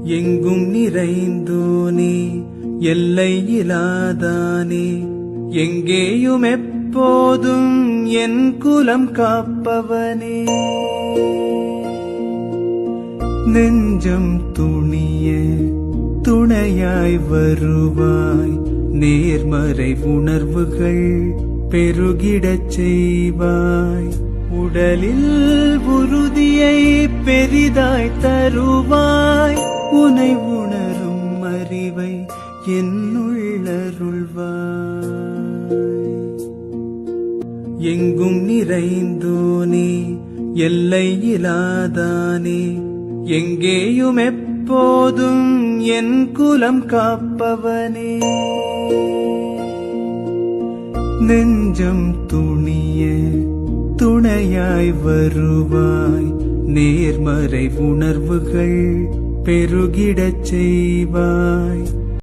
எங்கும் நிறைந்தோனே, எல்லை இலாதானே, எங்கேயும் எப்போதும் என் குலம் காப்பவனே. நெஞ்சம் துணிய துணையாய் வருவாய், நேர்மறை உணர்வுகள் பெருகிடச் செய்வாய். உடலில் உறுதியை பெரிதாய் தருவாய், உனை உணரும் அறிவை என்னுள்ளருள்வாய். எங்கும் நிறைந்தோனே, எல்லை இலாதானே, எங்கேயும் எப்போதும் என் குலம் காப்பவனே. நெஞ்சம் துணிய துணையாய் வருவாய், நேர்மறை உணர்வுகள் பெருகிடச் செய்வாய்.